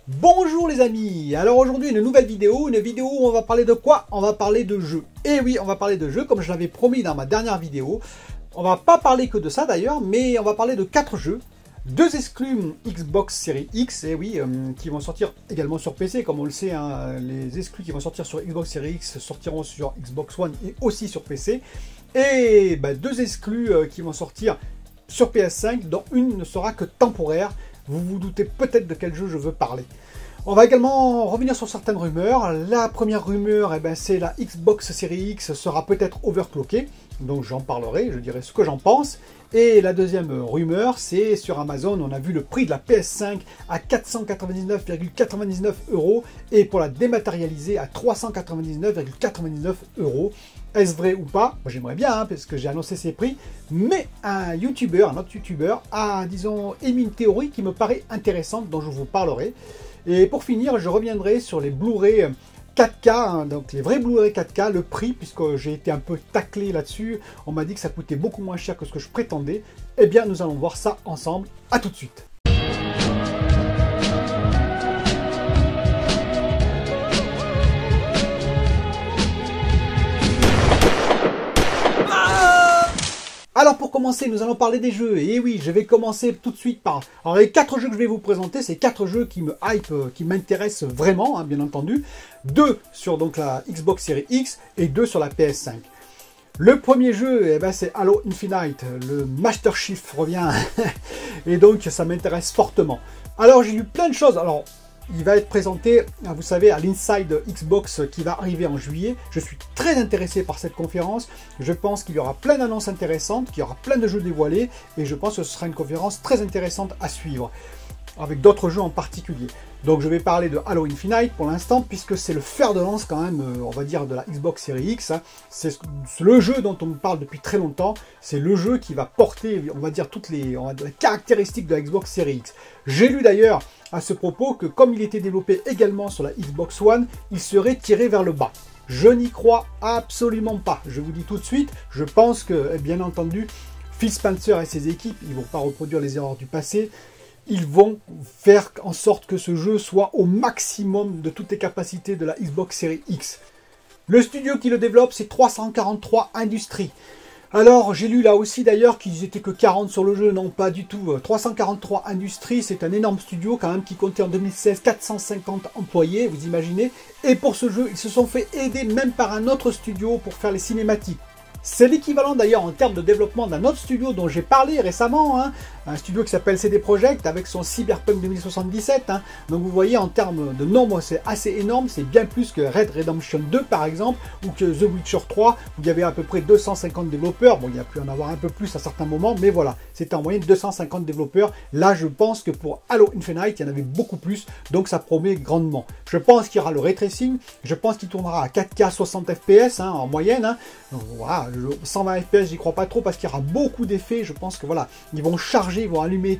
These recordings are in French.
Bonjour les amis, alors aujourd'hui une nouvelle vidéo où on va parler de quoi? On va parler de jeux. Et oui, on va parler de jeux comme je l'avais promis dans ma dernière vidéo. On va pas parler que de ça d'ailleurs, mais on va parler de 4 jeux. 2 exclus Xbox Series X, et oui, qui vont sortir également sur PC, comme on le sait, hein, les exclus qui vont sortir sur Xbox Series X sortiront sur Xbox One et aussi sur PC. Et 2 exclus qui vont sortir sur PS5, dont une ne sera que temporaire. Vous vous doutez peut-être de quel jeu je veux parler. On va également revenir sur certaines rumeurs. La première rumeur, c'est la Xbox Series X sera peut-être overclockée. Donc j'en parlerai, je dirai ce que j'en pense. Et la deuxième rumeur, c'est sur Amazon, on a vu le prix de la PS5 à 499,99 € et pour la dématérialiser à 399,99 €. Est-ce vrai ou pas? Moi j'aimerais bien, hein, parce que j'ai annoncé ces prix, mais un autre YouTuber a, disons, émis une théorie qui me paraît intéressante, dont je vous parlerai. Et pour finir, je reviendrai sur les Blu-ray 4K, hein, donc les vrais Blu-ray 4K, le prix, puisque j'ai été un peu taclé là-dessus, on m'a dit que ça coûtait beaucoup moins cher que ce que je prétendais. Eh bien, nous allons voir ça ensemble, à tout de suite. Alors pour commencer, nous allons parler des jeux. Et oui, je vais commencer tout de suite par... Alors les 4 jeux que je vais vous présenter, c'est 4 jeux qui me hype, qui m'intéressent vraiment, hein, bien entendu. 2 sur donc la Xbox Series X et 2 sur la PS5. Le premier jeu, c'est Halo Infinite. Le Master Chief revient. Et donc ça m'intéresse fortement. Alors j'ai lu plein de choses. Alors... il va être présenté, vous savez, à l'Inside Xbox qui va arriver en juillet. Je suis très intéressé par cette conférence. Je pense qu'il y aura plein d'annonces intéressantes, qu'il y aura plein de jeux dévoilés. Et je pense que ce sera une conférence très intéressante à suivre, avec d'autres jeux en particulier. Donc je vais parler de Halo Infinite pour l'instant, puisque c'est le fer de lance quand même, on va dire, de la Xbox Series X. Hein. C'est le jeu dont on me parle depuis très longtemps. C'est le jeu qui va porter, on va dire, toutes les caractéristiques de la Xbox Series X. J'ai lu d'ailleurs à ce propos que comme il était développé également sur la Xbox One, il serait tiré vers le bas. Je n'y crois absolument pas. Je vous dis tout de suite, je pense que, bien entendu, Phil Spencer et ses équipes, ils ne vont pas reproduire les erreurs du passé. Ils vont faire en sorte que ce jeu soit au maximum de toutes les capacités de la Xbox Series X. Le studio qui le développe, c'est 343 Industries. Alors, j'ai lu là aussi d'ailleurs qu'ils étaient que 40 sur le jeu. Non, pas du tout. 343 Industries, c'est un énorme studio quand même qui comptait en 2016 450 employés, vous imaginez. Et pour ce jeu, ils se sont fait aider même par un autre studio pour faire les cinématiques. C'est l'équivalent d'ailleurs en termes de développement d'un autre studio dont j'ai parlé récemment, hein, un studio qui s'appelle CD Projekt avec son Cyberpunk 2077. Hein. Donc vous voyez, en termes de nombre, c'est assez énorme, c'est bien plus que Red Redemption 2 par exemple, ou que The Witcher 3, où il y avait à peu près 250 développeurs. Bon, il y a pu en avoir un peu plus à certains moments, mais voilà, c'était en moyenne 250 développeurs. Là, je pense que pour Halo Infinite, il y en avait beaucoup plus, donc ça promet grandement. Je pense qu'il y aura le ray tracing, je pense qu'il tournera à 4K 60 FPS hein, en moyenne. Hein. Donc, voilà, 120 FPS, j'y crois pas trop parce qu'il y aura beaucoup d'effets. Je pense que voilà, ils vont charger, ils vont allumer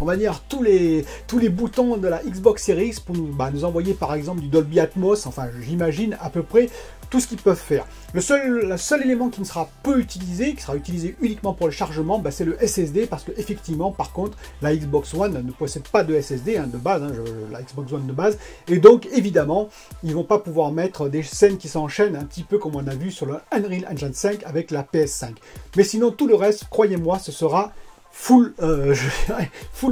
on va dire tous les boutons de la Xbox Series X pour nous envoyer par exemple du Dolby Atmos. Enfin, j'imagine à peu près tout ce qu'ils peuvent faire. Le seul élément qui ne sera peu utilisé, qui sera utilisé uniquement pour le chargement, c'est le SSD, parce que effectivement, par contre, la Xbox One ne possède pas de SSD hein, de base, hein, la Xbox One de base, et donc évidemment, ils vont pas pouvoir mettre des scènes qui s'enchaînent, un petit peu comme on a vu sur le Unreal Engine 5 avec la PS5. Mais sinon, tout le reste, croyez-moi, ce sera full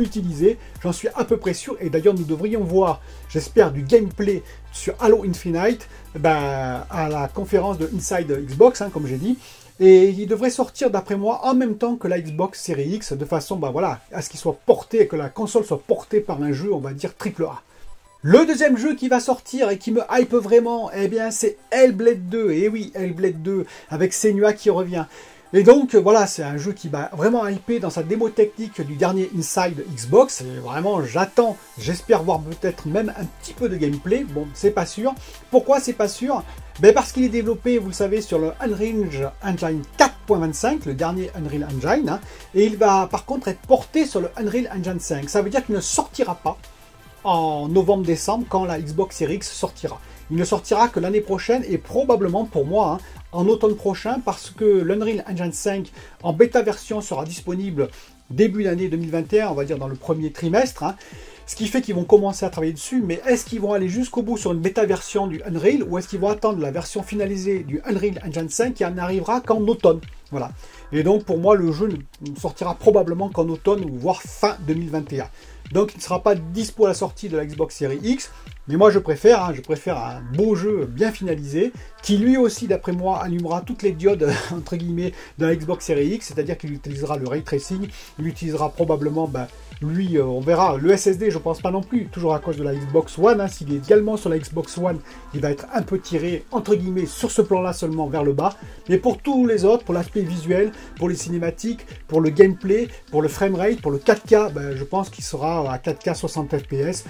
utilisé, j'en suis à peu près sûr, et d'ailleurs nous devrions voir, j'espère, du gameplay sur Halo Infinite à la conférence de Inside Xbox, hein, comme j'ai dit, et il devrait sortir d'après moi en même temps que la Xbox Series X, de façon voilà, à ce qu'il soit porté, que la console soit portée par un jeu, on va dire, AAA. Le deuxième jeu qui va sortir et qui me hype vraiment, c'est Hellblade 2, et oui, Hellblade 2, avec Senua qui revient. Et donc voilà, c'est un jeu qui m'a vraiment hypé dans sa démo technique du dernier Inside Xbox. Et vraiment, j'attends, j'espère voir peut-être même un petit peu de gameplay. Bon, c'est pas sûr. Pourquoi c'est pas sûr? Parce qu'il est développé, vous le savez, sur le Unreal Engine 4.25, le dernier Unreal Engine. Hein, et il va par contre être porté sur le Unreal Engine 5. Ça veut dire qu'il ne sortira pas en novembre-décembre quand la Xbox Series X sortira. Il ne sortira que l'année prochaine et probablement pour moi en automne prochain, parce que l'Unreal Engine 5 en bêta version sera disponible début d'année 2021, on va dire dans le premier trimestre. Hein. Ce qui fait qu'ils vont commencer à travailler dessus, mais est-ce qu'ils vont aller jusqu'au bout sur une bêta version du Unreal ou est-ce qu'ils vont attendre la version finalisée du Unreal Engine 5 qui en arrivera qu'en automne? Voilà. Et donc pour moi, le jeu ne sortira probablement qu'en automne ou voire fin 2021. Donc il ne sera pas dispo à la sortie de la Xbox Series X. Mais moi je préfère un beau jeu bien finalisé, qui lui aussi d'après moi allumera toutes les diodes entre guillemets de la Xbox Series X, c'est-à-dire qu'il utilisera le ray tracing, il utilisera probablement, on verra, le SSD je pense pas non plus, toujours à cause de la Xbox One, hein, s'il est également sur la Xbox One, il va être un peu tiré entre guillemets sur ce plan-là seulement vers le bas, mais pour tous les autres, pour l'aspect visuel, pour les cinématiques, pour le gameplay, pour le framerate, pour le 4K, je pense qu'il sera à 4K 60 FPS.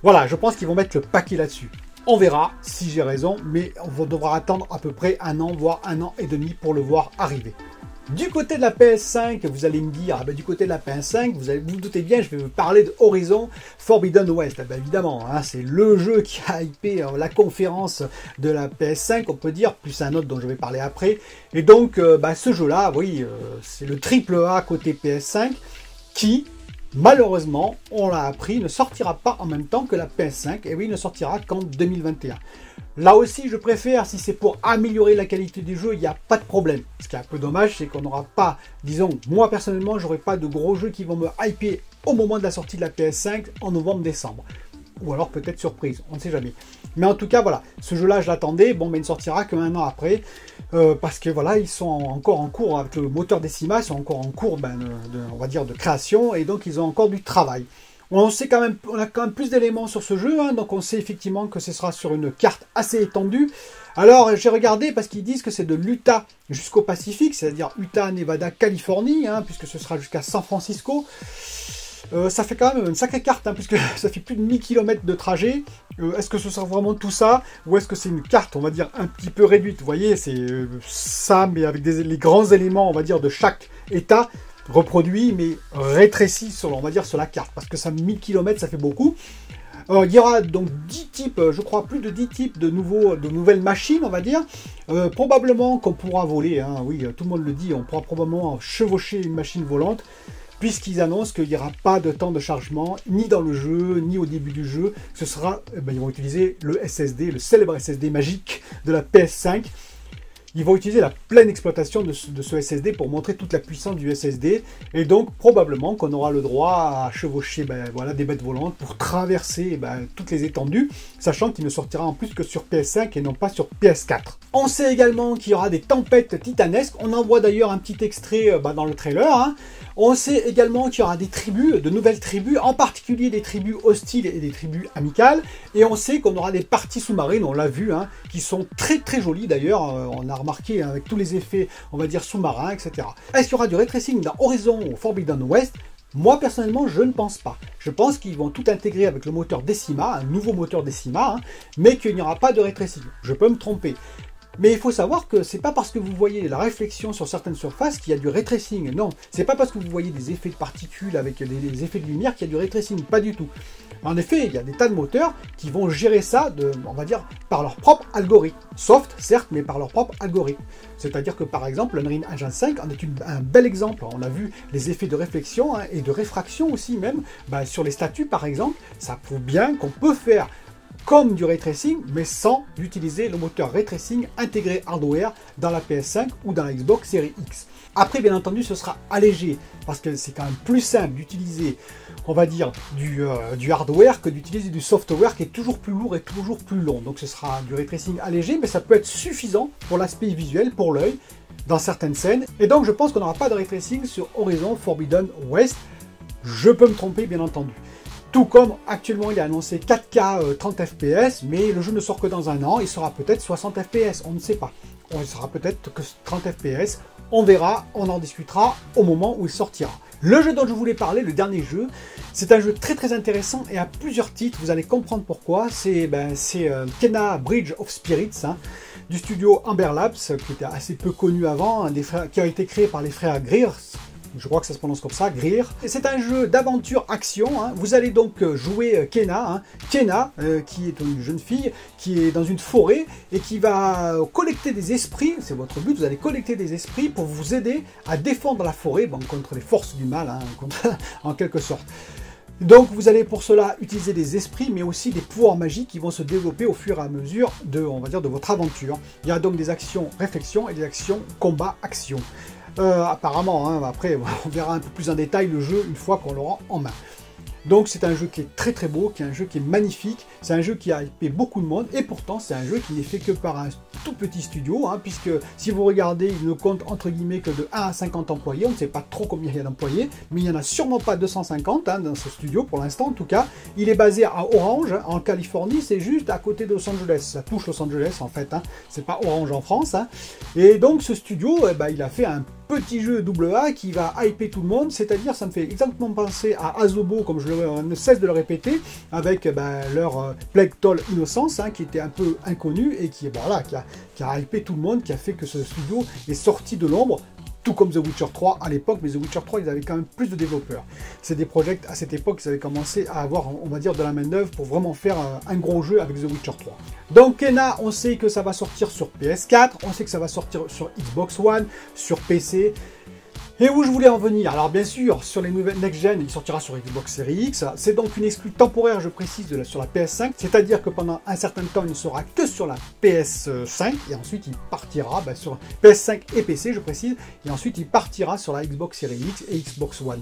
Voilà, je pense qu'ils vont mettre le paquet là-dessus. On verra si j'ai raison, mais on devra attendre à peu près un an, voire un an et demi pour le voir arriver. Du côté de la PS5, vous allez me dire, du côté de la PS5, vous vous doutez bien, je vais vous parler de Horizon Forbidden West. Évidemment, hein, c'est le jeu qui a hypé la conférence de la PS5, on peut dire, plus un autre dont je vais parler après. Et donc, ce jeu-là, oui, c'est le triple A côté PS5 qui... malheureusement, on l'a appris, ne sortira pas en même temps que la PS5, et oui, ne sortira qu'en 2021. Là aussi, je préfère, si c'est pour améliorer la qualité du jeu, il n'y a pas de problème. Ce qui est un peu dommage, c'est qu'on n'aura pas, disons, moi personnellement, j'aurai pas de gros jeux qui vont me hyper au moment de la sortie de la PS5 en novembre-décembre. Ou alors peut-être surprise, on ne sait jamais. Mais en tout cas, voilà, ce jeu-là, je l'attendais, mais il ne sortira qu'un an après, parce que voilà, ils sont encore en cours, avec le moteur Decima, ils sont encore en cours, on va dire, de création, et donc ils ont encore du travail. On sait quand même, on a quand même plus d'éléments sur ce jeu, hein, donc on sait effectivement que ce sera sur une carte assez étendue. Alors j'ai regardé parce qu'ils disent que c'est de l'Utah jusqu'au Pacifique, c'est-à-dire Utah, Nevada, Californie, hein, puisque ce sera jusqu'à San Francisco. Ça fait quand même une sacrée carte, hein, puisque ça fait plus de 1000 km de trajet. Est-ce que ce sera vraiment tout ça? Ou est-ce que c'est une carte, on va dire, un petit peu réduite? Vous voyez, c'est ça, mais avec les grands éléments, on va dire, de chaque état, reproduits, mais rétrécis, on va dire, sur la carte. Parce que ça, 1000 km, ça fait beaucoup. Il y aura donc 10 types, je crois, plus de 10 types de nouvelles machines, on va dire. Probablement qu'on pourra voler, hein, oui, tout le monde le dit, on pourra probablement chevaucher une machine volante, puisqu'ils annoncent qu'il n'y aura pas de temps de chargement, ni dans le jeu, ni au début du jeu. Ce sera, ils vont utiliser le SSD, le célèbre SSD magique de la PS5. Ils vont utiliser la pleine exploitation de ce SSD pour montrer toute la puissance du SSD. Et donc, probablement qu'on aura le droit à chevaucher des bêtes volantes pour traverser toutes les étendues, sachant qu'il ne sortira en plus que sur PS5 et non pas sur PS4. On sait également qu'il y aura des tempêtes titanesques. On en voit d'ailleurs un petit extrait dans le trailer, hein. On sait également qu'il y aura des tribus, de nouvelles tribus, en particulier des tribus hostiles et des tribus amicales. Et on sait qu'on aura des parties sous-marines, on l'a vu, hein, qui sont très très jolies d'ailleurs. On a remarqué, hein, avec tous les effets, on va dire, sous-marins, etc. Est-ce qu'il y aura du ray tracing dans Horizon Forbidden West? Moi, personnellement, je ne pense pas. Je pense qu'ils vont tout intégrer avec le moteur Decima, un nouveau moteur Decima, hein, mais qu'il n'y aura pas de ray tracing. Je peux me tromper. Mais il faut savoir que c'est pas parce que vous voyez la réflexion sur certaines surfaces qu'il y a du ray tracing. Non, c'est pas parce que vous voyez des effets de particules avec des effets de lumière qu'il y a du ray tracing. Pas du tout. En effet, il y a des tas de moteurs qui vont gérer ça, on va dire, par leur propre algorithme. Soft, certes, mais par leur propre algorithme. C'est-à-dire que, par exemple, l'Unreal Engine 5 en est un bel exemple. On a vu les effets de réflexion, hein, et de réfraction aussi même. Sur les statues, par exemple, ça prouve bien qu'on peut faire comme du ray tracing, mais sans utiliser le moteur ray tracing intégré hardware dans la PS5 ou dans la Xbox Series X. Après, bien entendu, ce sera allégé, parce que c'est quand même plus simple d'utiliser, on va dire, du hardware que d'utiliser du software qui est toujours plus lourd et toujours plus long. Donc ce sera du ray tracing allégé, mais ça peut être suffisant pour l'aspect visuel, pour l'œil, dans certaines scènes. Et donc je pense qu'on n'aura pas de ray tracing sur Horizon Forbidden West. Je peux me tromper, bien entendu. Tout comme actuellement il a annoncé 4K 30 FPS, mais le jeu ne sort que dans un an, il sera peut-être 60 FPS, on ne sait pas. Il sera peut-être que 30 FPS, on verra, on en discutera au moment où il sortira. Le jeu dont je voulais parler, le dernier jeu, c'est un jeu très très intéressant et à plusieurs titres, vous allez comprendre pourquoi. C'est Kena Bridge of Spirits, hein, du studio Amber Labs, qui était assez peu connu avant, qui a été créé par les frères Greer. Je crois que ça se prononce comme ça, Greer. C'est un jeu d'aventure-action, hein. Vous allez donc jouer Kena, hein. Kena, qui est une jeune fille, qui est dans une forêt et qui va collecter des esprits, c'est votre but, vous allez collecter des esprits pour vous aider à défendre la forêt contre les forces du mal, hein, en quelque sorte. Donc vous allez pour cela utiliser des esprits, mais aussi des pouvoirs magiques qui vont se développer au fur et à mesure de, on va dire, de votre aventure. Il y a donc des actions réflexion et des actions combat-action. Apparemment, hein, après on verra un peu plus en détail le jeu une fois qu'on l'aura en main. Donc c'est un jeu qui est très très beau, qui est un jeu qui est magnifique, c'est un jeu qui a hypé beaucoup de monde, et pourtant c'est un jeu qui n'est fait que par un tout petit studio, hein, puisque si vous regardez, il ne compte entre guillemets que de 1 à 50 employés, on ne sait pas trop combien il y a d'employés, mais il n'y en a sûrement pas 250 hein, dans ce studio pour l'instant en tout cas. Il est basé à Orange, hein, en Californie, c'est juste à côté de Los Angeles, ça touche Los Angeles en fait, hein, c'est pas Orange en France, hein. Et donc ce studio, eh ben, il a fait un petit jeu AA qui va hyper tout le monde, c'est-à-dire ça me fait exactement penser à Asobo, comme je ne cesse de le répéter, avec leur Plague Tale Innocence, hein, qui était un peu inconnu et qui, voilà, qui a hypé tout le monde, qui a fait que ce studio est sorti de l'ombre, tout comme The Witcher 3 à l'époque, mais The Witcher 3, ils avaient quand même plus de développeurs. C'est des projets, à cette époque, ils avaient commencé à avoir, on va dire, de la main-d'œuvre pour vraiment faire un gros jeu avec The Witcher 3. Donc Kena, on sait que ça va sortir sur PS4, on sait que ça va sortir sur Xbox One, sur PC. Et où je voulais en venir? Alors bien sûr, sur les nouvelles next-gen, il sortira sur Xbox Series X. C'est donc une exclue temporaire, je précise, sur la PS5. C'est-à-dire que pendant un certain temps, il ne sera que sur la PS5. Et ensuite, il partira sur PS5 et PC, je précise. Et ensuite, il partira sur la Xbox Series X et Xbox One.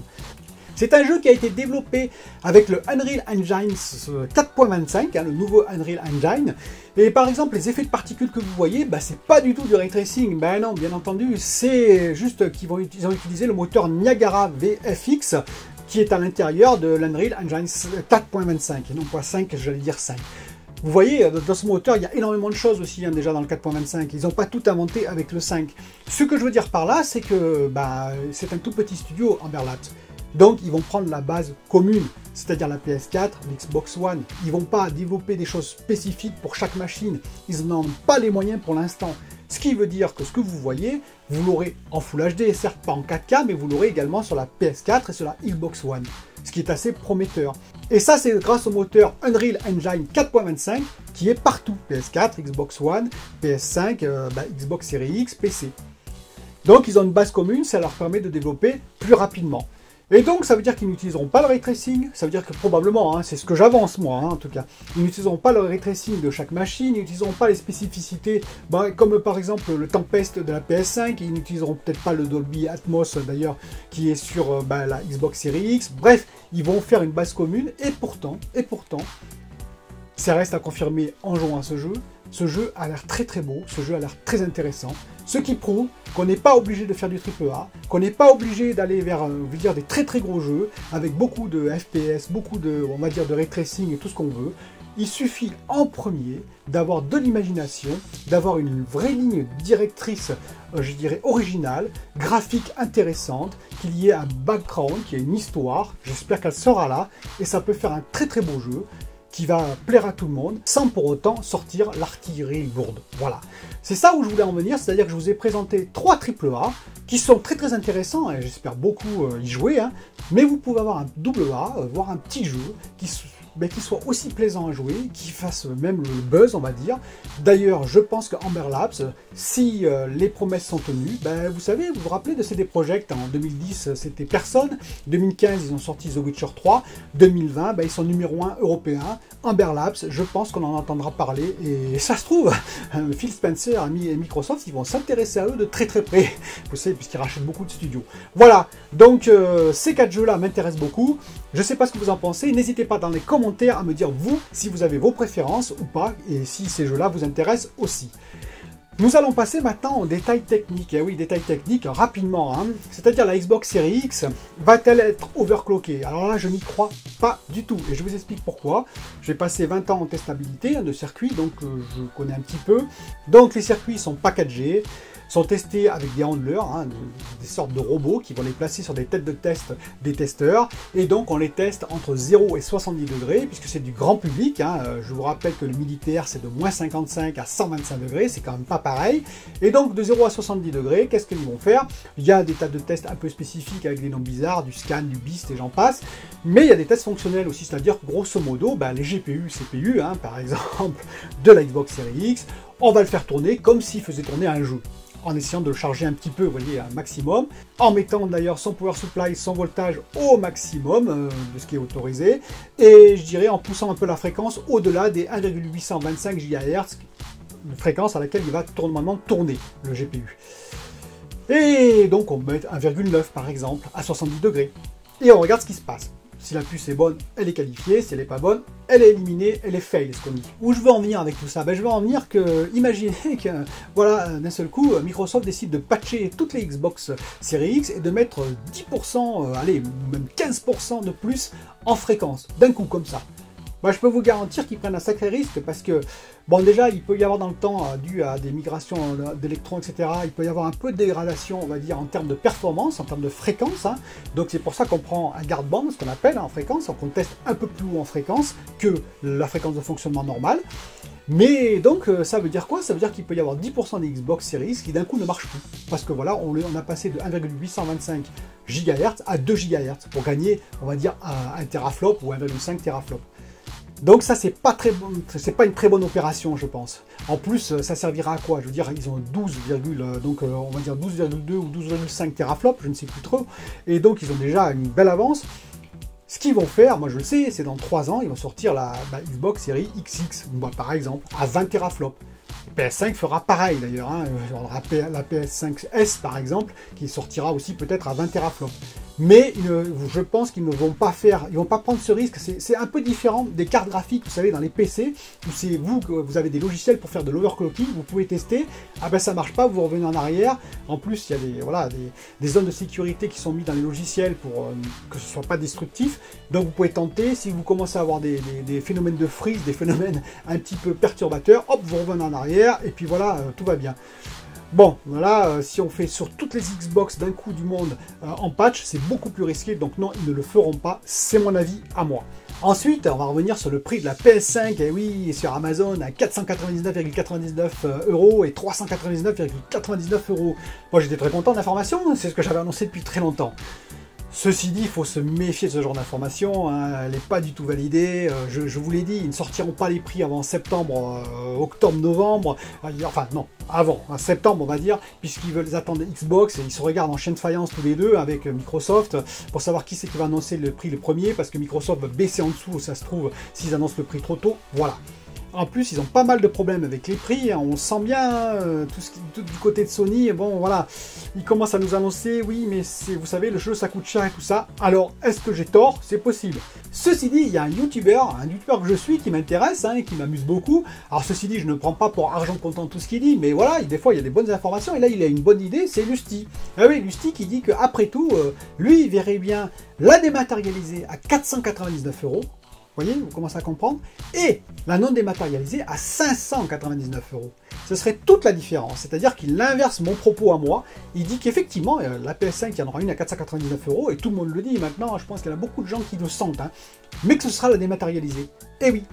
C'est un jeu qui a été développé avec le Unreal Engine 4.25, hein, le nouveau Unreal Engine. Et par exemple, les effets de particules que vous voyez, c'est pas du tout du ray tracing. Ben non, bien entendu, c'est juste qu'ils ont utilisé le moteur Niagara VFX qui est à l'intérieur de l'Unreal Engine 4.25 et non pas 5, j'allais dire 5. Vous voyez, dans ce moteur, il y a énormément de choses aussi, hein, déjà dans le 4.25. Ils n'ont pas tout inventé avec le 5. Ce que je veux dire par là, c'est que c'est un tout petit studio, Amber Labs. Donc ils vont prendre la base commune, c'est-à-dire la PS4, l'Xbox One. Ils ne vont pas développer des choses spécifiques pour chaque machine. Ils n'en ont pas les moyens pour l'instant. Ce qui veut dire que ce que vous voyez, vous l'aurez en Full HD, certes pas en 4K, mais vous l'aurez également sur la PS4 et sur la Xbox One. Ce qui est assez prometteur. Et ça, c'est grâce au moteur Unreal Engine 4.25 qui est partout. PS4, Xbox One, PS5, Xbox Series X, PC. Donc ils ont une base commune, ça leur permet de développer plus rapidement. Et donc ça veut dire qu'ils n'utiliseront pas le ray tracing, ça veut dire que probablement, hein, c'est ce que j'avance moi en tout cas, ils n'utiliseront pas le ray tracing de chaque machine, ils n'utiliseront pas les spécificités, comme par exemple le Tempest de la PS5, ils n'utiliseront peut-être pas le Dolby Atmos d'ailleurs qui est sur la Xbox Series X, bref, ils vont faire une base commune et pourtant, ça reste à confirmer en jouant à ce jeu. Ce jeu a l'air très très beau, ce jeu a l'air très intéressant, ce qui prouve qu'on n'est pas obligé de faire du AAA, qu'on n'est pas obligé d'aller vers des très très gros jeux, avec beaucoup de FPS, beaucoup de, on va dire, de ray tracing et tout ce qu'on veut. Il suffit en premier d'avoir de l'imagination, d'avoir une vraie ligne directrice, je dirais originale, graphique intéressante, qu'il y ait un background, qu'il y ait une histoire, j'espère qu'elle sera là, et ça peut faire un très très beau jeu, qui va plaire à tout le monde, sans pour autant sortir l'artillerie lourde. Voilà. C'est ça où je voulais en venir, c'est-à-dire que je vous ai présenté 3 AAA, qui sont très très intéressants, et j'espère beaucoup y jouer, hein, mais vous pouvez avoir un AA, voire un petit jeu, qui soit aussi plaisant à jouer, qui fasse même le buzz, on va dire. D'ailleurs, je pense que Amber Labs, si les promesses sont tenues, vous savez, vous vous rappelez de CD Projekt, en 2010, c'était personne. 2015, ils ont sorti The Witcher 3. 2020, ils sont numéro 1 européen. Amber Labs, je pense qu'on en entendra parler. Et ça se trouve, Phil Spencer et Microsoft, ils vont s'intéresser à eux de très très près. Vous savez, puisqu'ils rachètent beaucoup de studios. Voilà, donc ces 4 jeux-là m'intéressent beaucoup. Je ne sais pas ce que vous en pensez. N'hésitez pas dans les commentaires à me dire, vous, si vous avez vos préférences ou pas, et si ces jeux-là vous intéressent aussi. Nous allons passer maintenant aux détails techniques. Et oui, détails techniques, rapidement. Hein. C'est-à-dire la Xbox Series X va-t-elle être overclockée? Alors là, je n'y crois pas du tout. Et je vous explique pourquoi. J'ai passé 20 ans en testabilité de circuits, donc je connais un petit peu. Donc les circuits sont pas 4G. Sont testés avec des handlers, hein, des sortes de robots qui vont les placer sur des têtes de test des testeurs. Et donc on les teste entre 0 et 70 degrés, puisque c'est du grand public. Hein. Je vous rappelle que le militaire c'est de moins 55 à 125 degrés, c'est quand même pas pareil. Et donc de 0 à 70 degrés, qu'est-ce qu'ils vont faire? Il y a des tas de tests un peu spécifiques avec des noms bizarres, du scan, du BIST et j'en passe. Mais il y a des tests fonctionnels aussi, c'est-à-dire grosso modo, les GPU, CPU, hein, par exemple, de la Xbox Series X, on va le faire tourner comme s'il faisait tourner un jeu. en essayant de le charger un petit peu, vous voyez, un maximum, en mettant d'ailleurs son power supply, son voltage au maximum de ce qui est autorisé, et je dirais en poussant un peu la fréquence au-delà des 1,825 GHz, une fréquence à laquelle il va normalement tourner le GPU. Et donc on met 1,9 par exemple à 70 degrés. Et on regarde ce qui se passe. Si la puce est bonne, elle est qualifiée. Si elle n'est pas bonne, elle est éliminée, elle est fail, ce qu'on dit. Où je veux en venir avec tout ça? Je veux en venir que, imaginez que, voilà, d'un seul coup, Microsoft décide de patcher toutes les Xbox Series X et de mettre 10%, allez, même 15% de plus en fréquence, d'un coup comme ça. Je peux vous garantir qu'ils prennent un sacré risque parce que, bon, déjà, il peut y avoir dans le temps, dû à des migrations d'électrons, etc., il peut y avoir un peu de dégradation, on va dire, en termes de performance, en termes de fréquence. Hein. Donc, c'est pour ça qu'on prend un garde-bande, ce qu'on appelle en fréquence, qu'on teste un peu plus haut en fréquence que la fréquence de fonctionnement normale. Mais donc, ça veut dire quoi? Ça veut dire qu'il peut y avoir 10% des Xbox Series qui d'un coup ne marchent plus. Parce que voilà, on a passé de 1,825 GHz à 2 GHz pour gagner, on va dire, un teraflop ou 1,5 teraflop. Donc ça, c'est pas une très bonne opération, je pense. En plus, ça servira à quoi? Je veux dire, ils ont 12, donc on va dire 12,2 ou 12,5 teraflops, je ne sais plus trop. Et donc, ils ont déjà une belle avance. Ce qu'ils vont faire, moi je le sais, c'est dans 3 ans, ils vont sortir la Xbox Series XX, par exemple, à 20 teraflops. PS5 fera pareil d'ailleurs, hein. La PS5S par exemple, qui sortira aussi peut-être à 20 teraflops. Mais je pense qu'ils ne vont pas ils vont pas prendre ce risque. C'est un peu différent des cartes graphiques, vous savez, dans les PC, où c'est vous avez des logiciels pour faire de l'overclocking, vous pouvez tester, ça marche pas, vous revenez en arrière. En plus, il y a des zones de sécurité qui sont mises dans les logiciels pour que ce soit pas destructif. Donc vous pouvez tenter, si vous commencez à avoir des phénomènes de freeze, des phénomènes un petit peu perturbateurs, hop, vous revenez en arrière, et puis voilà, tout va bien. Bon, voilà, si on fait sur toutes les Xbox d'un coup du monde en patch, c'est beaucoup plus risqué, donc non, ils ne le feront pas, c'est mon avis à moi. Ensuite, on va revenir sur le prix de la PS5, et oui, sur Amazon à 499,99 € et 399,99 €. Moi j'étais très content de l'information, c'est ce que j'avais annoncé depuis très longtemps. Ceci dit, il faut se méfier de ce genre d'information, hein, elle n'est pas du tout validée, je vous l'ai dit, ils ne sortiront pas les prix avant septembre, octobre, novembre, enfin non, avant, septembre on va dire, puisqu'ils veulent attendre Xbox et ils se regardent en chaîne de faïence tous les deux avec Microsoft pour savoir qui c'est qui va annoncer le prix le premier, parce que Microsoft va baisser en dessous, ça se trouve, s'ils annoncent le prix trop tôt, voilà. En plus, ils ont pas mal de problèmes avec les prix, on sent bien tout du côté de Sony, bon voilà, ils commencent à nous annoncer, oui mais vous savez, le jeu ça coûte cher et tout ça, alors est-ce que j'ai tort? C'est possible. Ceci dit, il y a un youtubeur que je suis qui m'intéresse, et qui m'amuse beaucoup, alors ceci dit, je ne prends pas pour argent comptant tout ce qu'il dit, mais voilà, des fois il y a des bonnes informations, et là il a une bonne idée, c'est Lusty. Ah oui, Lusty qui dit qu'après tout, lui il verrait bien la dématérialiser à 499 €, vous voyez, vous commencez à comprendre, et la non dématérialisée à 599 €. Ce serait toute la différence, c'est-à-dire qu'il inverse mon propos à moi, il dit qu'effectivement, la PS5, il y en aura une à 499 €, et tout le monde le dit maintenant, je pense qu'il y en a beaucoup de gens qui le sentent, mais que ce sera la dématérialisée. Et oui,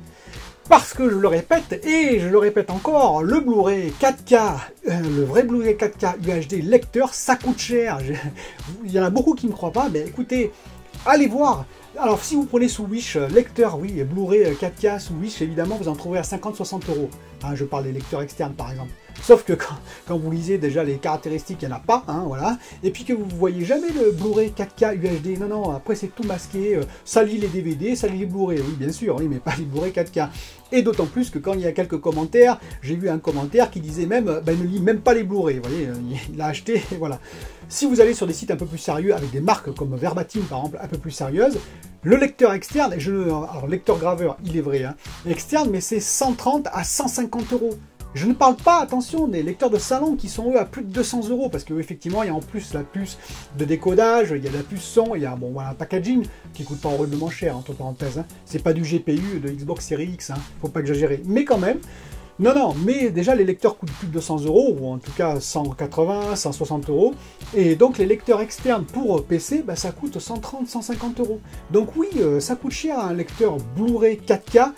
parce que je le répète, et je le répète encore, le Blu-ray 4K, le vrai Blu-ray 4K UHD lecteur, ça coûte cher. Il y en a beaucoup qui ne me croient pas, mais écoutez, allez voir. Alors, si vous prenez sous Wish, lecteur, oui, Blu-ray 4K sous Wish, évidemment, vous en trouverez à 50-60 €. Je parle des lecteurs externes, par exemple. Sauf que quand vous lisez déjà les caractéristiques, il n'y en a pas, voilà. Et puis que vous ne voyez jamais le Blu-ray 4K UHD. Non, non, après c'est tout masqué. Ça lit les DVD, ça lit les Blu-ray. Oui, bien sûr, oui, mais pas les Blu-ray 4K. Et d'autant plus que quand il y a quelques commentaires, j'ai vu un commentaire qui disait même, ne lit même pas les Blu-ray. Vous voyez, il a acheté, voilà. Si vous allez sur des sites un peu plus sérieux, avec des marques comme Verbatim, par exemple, un peu plus sérieuses, le lecteur externe, alors lecteur graveur, il est vrai, externe, mais c'est 130 à 150 €. Je ne parle pas, attention, des lecteurs de salon qui sont eux à plus de 200 €, parce qu'effectivement, il y a en plus la puce de décodage, il y a la puce son, il y a un packaging qui coûte pas horriblement cher, entre parenthèses. C'est pas du GPU de Xbox Series X, faut pas exagérer. Mais quand même, non, mais déjà les lecteurs coûtent plus de 200 €, ou en tout cas 180, 160 €. Et donc les lecteurs externes pour PC, ça coûte 130, 150 €. Donc oui, ça coûte cher un lecteur Blu-ray 4K,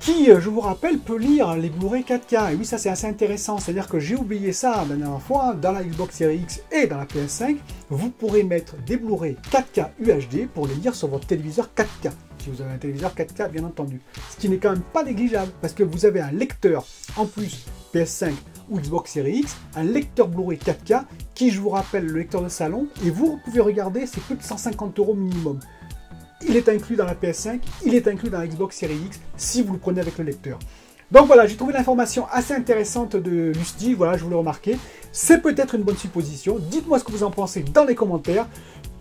qui, je vous rappelle, peut lire les Blu-ray 4K. Et oui, ça c'est assez intéressant, c'est-à-dire que j'ai oublié ça la dernière fois, dans la Xbox Series X et dans la PS5, vous pourrez mettre des Blu-ray 4K UHD pour les lire sur votre téléviseur 4K. Si vous avez un téléviseur 4K, bien entendu. Ce qui n'est quand même pas négligeable, parce que vous avez un lecteur, en plus, PS5, ou Xbox Series X, un lecteur Blu-ray 4K qui, je vous rappelle, le lecteur de salon, et vous pouvez regarder, c'est plus de 150 € minimum. Il est inclus dans la PS5, il est inclus dans la Xbox Series X si vous le prenez avec le lecteur. Donc voilà, j'ai trouvé l'information assez intéressante de Lusty, voilà, je vous l'ai remarqué. C'est peut-être une bonne supposition. Dites-moi ce que vous en pensez dans les commentaires.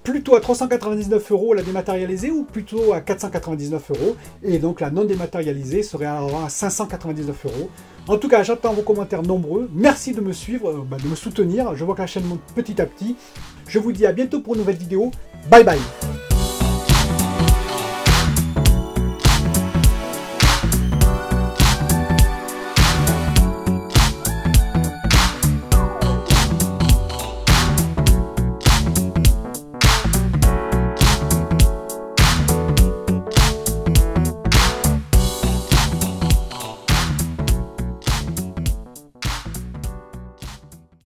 Plutôt à 399 € la dématérialisée ou plutôt à 499 €. Et donc la non dématérialisée serait alors à 599 €. En tout cas, j'attends vos commentaires nombreux. Merci de me suivre, de me soutenir. Je vois que la chaîne monte petit à petit. Je vous dis à bientôt pour une nouvelle vidéo. Bye bye.